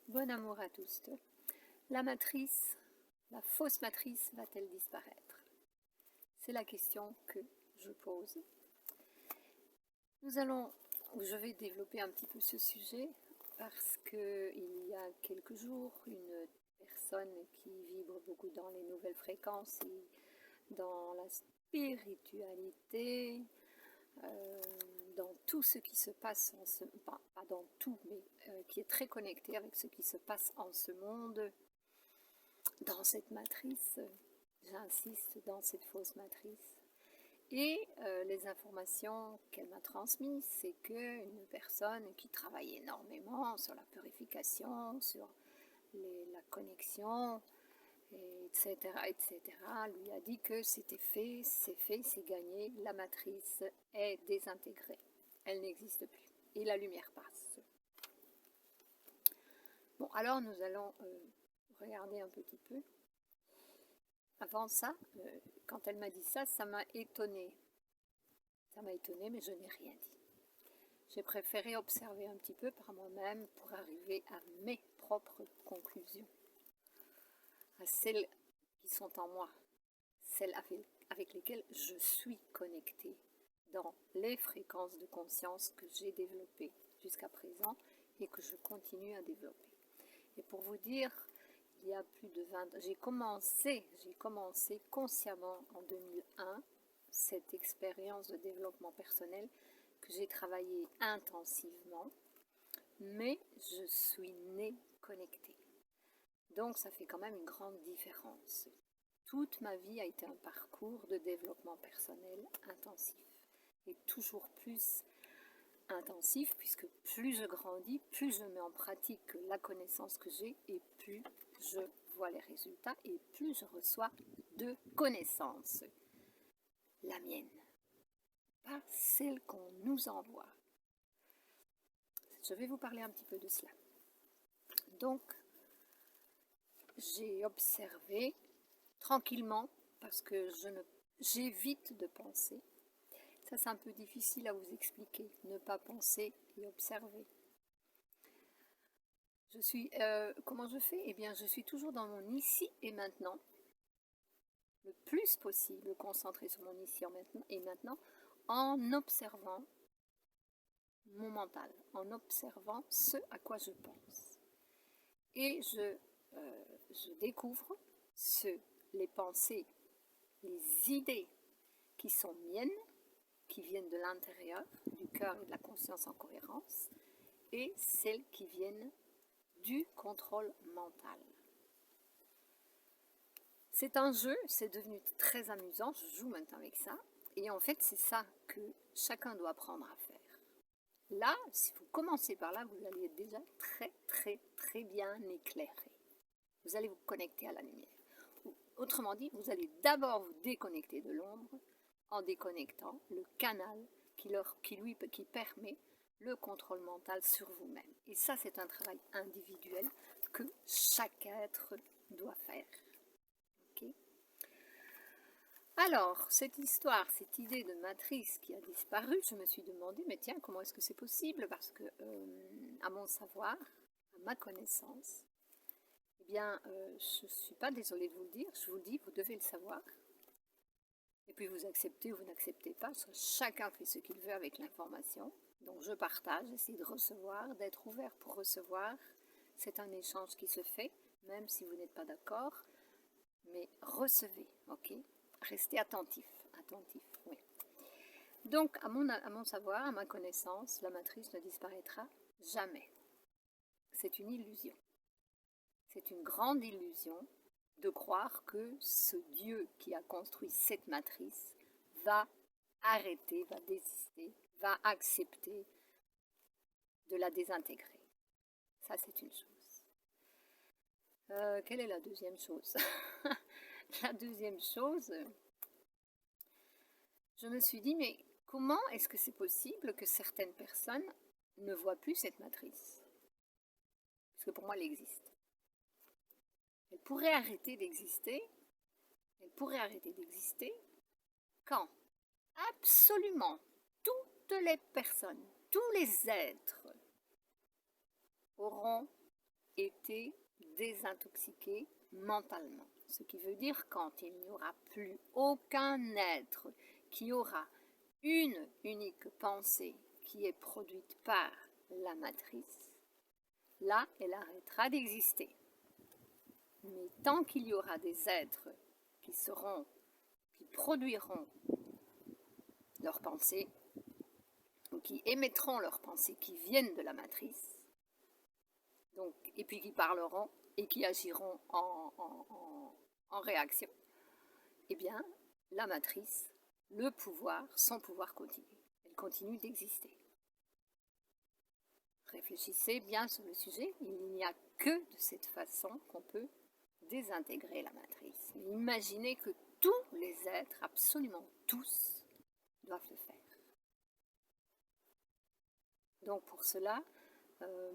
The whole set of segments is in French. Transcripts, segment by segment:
Bon amour à tous. La matrice, la fausse matrice va-t-elle disparaître? C'est la question que je pose. Je vais développer un petit peu ce sujet parce qu'il y a quelques jours, une personne qui vibre beaucoup dans les nouvelles fréquences et dans la spiritualité, dans tout ce qui se passe, pas dans tout, mais qui est très connecté avec ce qui se passe en ce monde, dans cette matrice, j'insiste, dans cette fausse matrice. Et les informations qu'elle m'a transmises, c'est qu'une personne qui travaille énormément sur la purification, sur la connexion, etc., lui a dit que c'était fait, c'est gagné, la matrice est désintégrée, elle n'existe plus, et la lumière passe. Bon, alors nous allons regarder un petit peu. Avant ça, quand elle m'a dit ça, ça m'a étonnée. Ça m'a étonnée, mais je n'ai rien dit. J'ai préféré observer un petit peu par moi-même pour arriver à mes propres conclusions, à celles qui sont en moi, celles avec lesquelles je suis connectée dans les fréquences de conscience que j'ai développées jusqu'à présent et que je continue à développer. Et pour vous dire, il y a plus de 20 ans, j'ai commencé consciemment en 2001 cette expérience de développement personnel que j'ai travaillé intensivement, mais je suis née connectée. Donc ça fait quand même une grande différence. Toute ma vie a été un parcours de développement personnel intensif et toujours plus intensif, puisque plus je grandis, plus je mets en pratique la connaissance que j'ai et plus je vois les résultats et plus je reçois de connaissances. La mienne, pas celle qu'on nous envoie. Je vais vous parler un petit peu de cela. Donc, j'ai observé tranquillement, parce que j'évite de penser. Ça, c'est un peu difficile à vous expliquer, ne pas penser et observer. Comment je fais? Eh bien, je suis toujours dans mon ici et maintenant, le plus possible concentré sur mon ici et maintenant, en observant mon mental, en observant ce à quoi je pense. Et je découvre les pensées, les idées qui sont miennes, qui viennent de l'intérieur, du cœur et de la conscience en cohérence, et celles qui viennent du contrôle mental. C'est un jeu, c'est devenu très amusant, je joue maintenant avec ça, et en fait c'est ça que chacun doit apprendre à faire. Là, si vous commencez par là, vous allez être déjà très bien éclairé. Vous allez vous connecter à la lumière. Autrement dit, vous allez d'abord vous déconnecter de l'ombre en déconnectant le canal qui permet le contrôle mental sur vous-même. Et ça, c'est un travail individuel que chaque être doit faire. Okay? Alors, cette idée de matrice qui a disparu, je me suis demandé, mais tiens, comment est-ce que c'est possible? Parce que, à mon savoir, à ma connaissance, eh bien, je ne suis pas désolée de vous le dire, je vous le dis, vous devez le savoir. Et puis vous acceptez ou vous n'acceptez pas, chacun fait ce qu'il veut avec l'information. Donc je partage, j'essaie de recevoir, d'être ouvert pour recevoir. C'est un échange qui se fait, même si vous n'êtes pas d'accord. Mais recevez, ok? Restez attentif, oui. Donc à mon savoir, à ma connaissance, la matrice ne disparaîtra jamais. C'est une illusion. C'est une grande illusion de croire que ce Dieu qui a construit cette matrice va arrêter, va désister, va accepter de la désintégrer. Ça, c'est une chose. Quelle est la deuxième chose? La deuxième chose, je me suis dit, mais comment est-ce que c'est possible que certaines personnes ne voient plus cette matrice? Parce que pour moi, elle existe. Elle pourrait arrêter d'exister. Elle pourrait arrêter d'exister quand absolument toutes les personnes, tous les êtres auront été désintoxiqué mentalement. Ce qui veut dire quand il n'y aura plus aucun être qui aura une unique pensée qui est produite par la matrice, là, elle arrêtera d'exister. Mais tant qu'il y aura des êtres qui produiront leurs pensées, ou qui émettront leurs pensées qui viennent de la matrice, donc, et puis qui parleront et qui agiront en réaction, eh bien, la matrice, le pouvoir, son pouvoir continue. Elle continue d'exister. Réfléchissez bien sur le sujet. Il n'y a que de cette façon qu'on peut désintégrer la matrice. Mais imaginez que tous les êtres, absolument tous, doivent le faire. Donc pour cela,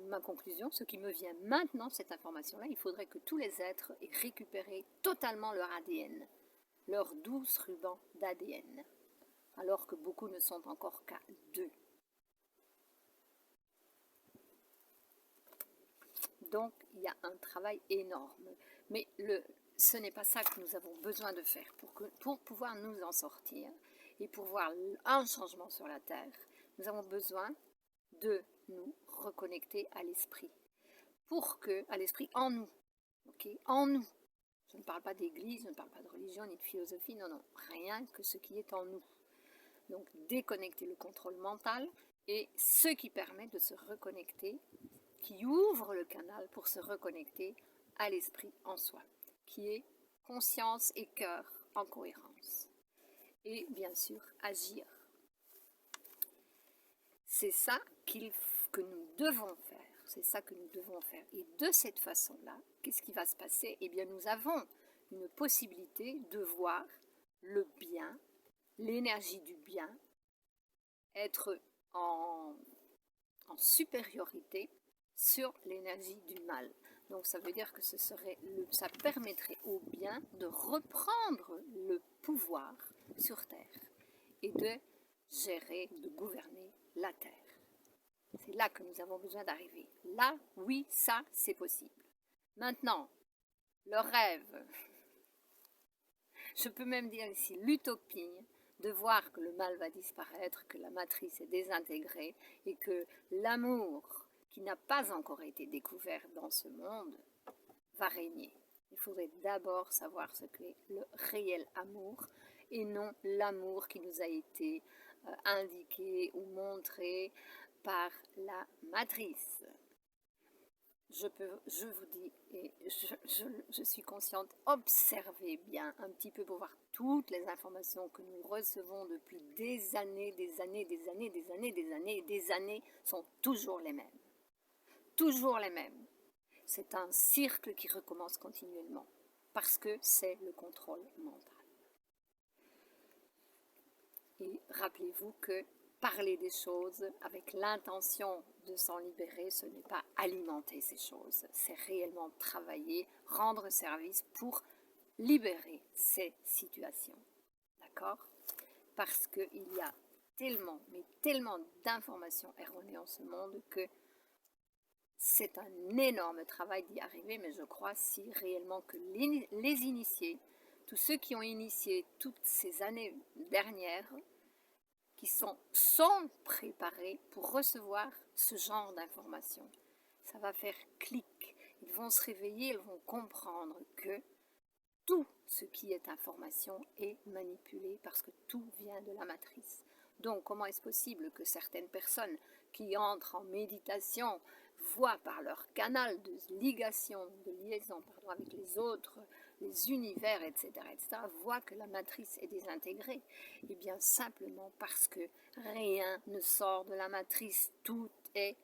ma conclusion, ce qui me vient maintenant, cette information-là, il faudrait que tous les êtres aient récupéré totalement leur ADN, leurs 12 rubans d'ADN, alors que beaucoup ne sont encore qu'à 2. Donc il y a un travail énorme. Mais ce n'est pas ça que nous avons besoin de faire pour pouvoir nous en sortir et pour voir un changement sur la Terre. Nous avons besoin de nous reconnecter à l'esprit, à l'esprit en nous, okay, en nous. Je ne parle pas d'église, je ne parle pas de religion ni de philosophie, non, rien que ce qui est en nous. Donc déconnecter le contrôle mental et ce qui permet de se reconnecter, qui ouvre le canal pour se reconnecter à l'esprit en soi, qui est conscience et cœur en cohérence. Et bien sûr, agir. C'est ça que nous devons faire. C'est ça que nous devons faire. Et de cette façon-là, qu'est-ce qui va se passer? Eh bien, nous avons une possibilité de voir le bien, l'énergie du bien, être en supériorité sur l'énergie du mal. Donc ça veut dire que ça permettrait au bien de reprendre le pouvoir sur Terre et de gérer, de gouverner la Terre. C'est là que nous avons besoin d'arriver. Là, oui, ça, c'est possible. Maintenant, le rêve, je peux même dire ici l'utopie, de voir que le mal va disparaître, que la matrice est désintégrée et que l'amour qui n'a pas encore été découvert dans ce monde va régner. Il faudrait d'abord savoir ce qu'est le réel amour et non l'amour qui nous a été indiqué ou montré par la matrice. Je vous dis, et je suis consciente, observez bien un petit peu pour voir toutes les informations que nous recevons depuis des années sont toujours les mêmes. Toujours les mêmes. C'est un cercle qui recommence continuellement parce que c'est le contrôle mental. Et rappelez-vous que parler des choses avec l'intention de s'en libérer, ce n'est pas alimenter ces choses, c'est réellement travailler, rendre service pour libérer ces situations. D'accord? Parce qu'il y a tellement, mais tellement d'informations erronées en ce monde que c'est un énorme travail d'y arriver, mais je crois si réellement que les initiés, tous ceux qui ont initié toutes ces années dernières, qui sont préparés pour recevoir ce genre d'informations. Ça va faire clic. Ils vont se réveiller, ils vont comprendre que tout ce qui est information est manipulé parce que tout vient de la matrice. Donc, comment est-ce possible que certaines personnes qui entrent en méditation voient par leur canal de liaison avec les autres, les univers, etc., voient que la matrice est désintégrée? Eh bien, simplement parce que rien ne sort de la matrice, tout est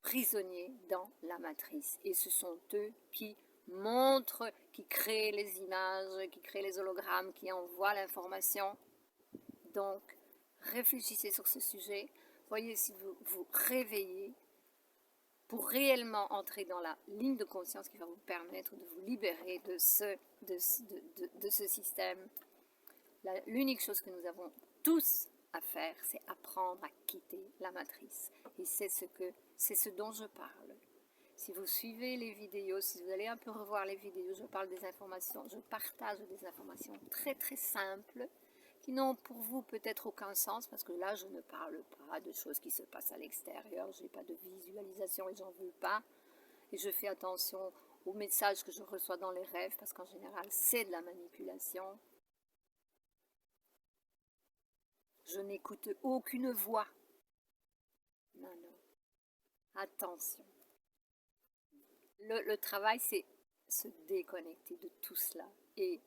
prisonnier dans la matrice. Et ce sont eux qui montrent, qui créent les images, qui créent les hologrammes, qui envoient l'information. Donc, réfléchissez sur ce sujet, voyez si vous vous réveillez pour réellement entrer dans la ligne de conscience qui va vous permettre de vous libérer de ce système. L'unique chose que nous avons tous à faire, c'est apprendre à quitter la matrice. Et c'est ce dont je parle. Si vous suivez les vidéos, si vous allez un peu revoir les vidéos, je parle des informations, je partage des informations très très simples qui n'ont pour vous peut-être aucun sens, parce que là je ne parle pas de choses qui se passent à l'extérieur, je n'ai pas de visualisation et j'en veux pas. Et je fais attention aux messages que je reçois dans les rêves, parce qu'en général c'est de la manipulation. Je n'écoute aucune voix. Non, non. Attention. Le travail, c'est se déconnecter de tout cela et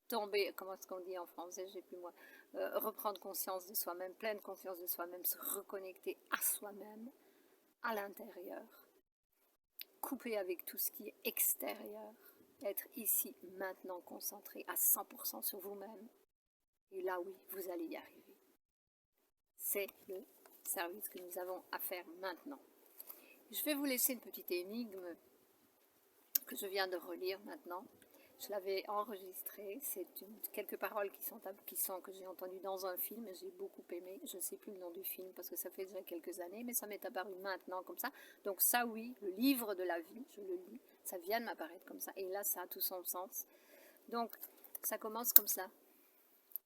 tomber, comment est-ce qu'on dit en français, j'ai plus moi, reprendre conscience de soi-même, pleine conscience de soi-même, se reconnecter à soi-même, à l'intérieur, couper avec tout ce qui est extérieur, être ici, maintenant, concentré à 100% sur vous-même. Et là, oui, vous allez y arriver. C'est le service que nous avons à faire maintenant. Je vais vous laisser une petite énigme que je viens de relire maintenant. Je l'avais enregistrée. C'est quelques paroles que j'ai entendues dans un film et j'ai beaucoup aimé. Je ne sais plus le nom du film parce que ça fait déjà quelques années, mais ça m'est apparu maintenant comme ça. Donc ça, oui, le livre de la vie, je le lis. Ça vient de m'apparaître comme ça. Et là, ça a tout son sens. Donc, ça commence comme ça.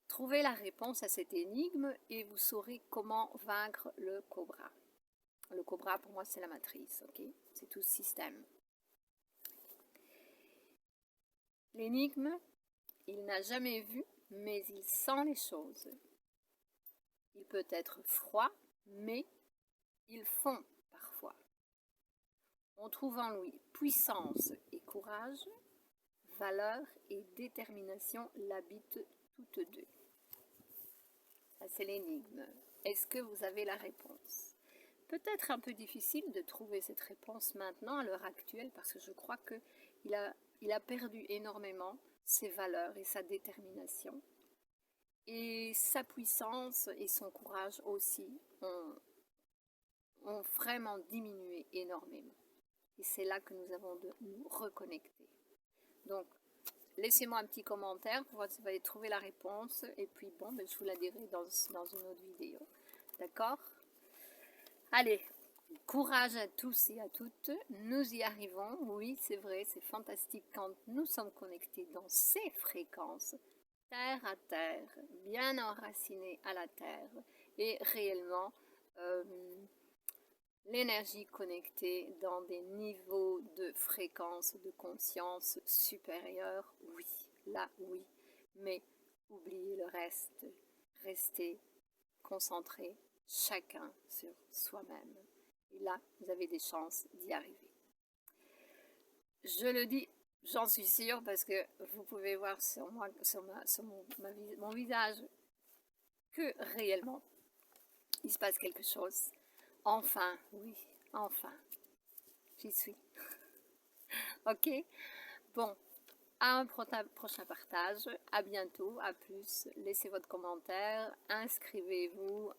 Trouvez la réponse à cette énigme et vous saurez comment vaincre le cobra. Le cobra, pour moi, c'est la matrice, ok? C'est tout ce système. L'énigme, il n'a jamais vu, mais il sent les choses. Il peut être froid, mais il fond parfois. On trouve en lui puissance et courage, valeur et détermination l'habitent toutes deux. Ça, c'est l'énigme. Est-ce que vous avez la réponse? Peut-être un peu difficile de trouver cette réponse maintenant, à l'heure actuelle, parce que je crois qu'il a perdu énormément ses valeurs et sa détermination. Et sa puissance et son courage aussi ont vraiment diminué énormément. Et c'est là que nous avons de nous reconnecter. Donc, laissez-moi un petit commentaire pour voir si vous allez trouver la réponse. Et puis, bon, ben, je vous la dirai dans une autre vidéo. D'accord? Allez, courage à tous et à toutes. Nous y arrivons. Oui, c'est vrai, c'est fantastique quand nous sommes connectés dans ces fréquences, terre à terre, bien enracinés à la terre, et réellement l'énergie connectée dans des niveaux de fréquence, de conscience supérieure. Oui, là, oui, mais oubliez le reste. Restez concentrés chacun sur soi-même. Et là, vous avez des chances d'y arriver. Je le dis, j'en suis sûre, parce que vous pouvez voir sur moi, sur mon visage, que réellement, il se passe quelque chose. Enfin, oui, enfin, j'y suis. Ok? Bon, à un prochain partage, à bientôt, à plus. Laissez votre commentaire, inscrivez-vous,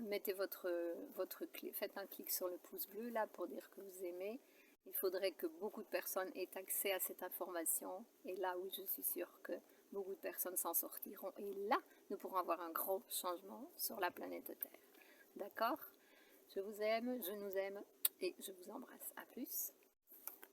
mettez faites un clic sur le pouce bleu là pour dire que vous aimez. Il faudrait que beaucoup de personnes aient accès à cette information. Et là, oui, je suis sûre que beaucoup de personnes s'en sortiront. Et là, nous pourrons avoir un gros changement sur la planète Terre. D'accord? Je vous aime, je nous aime et je vous embrasse. À plus.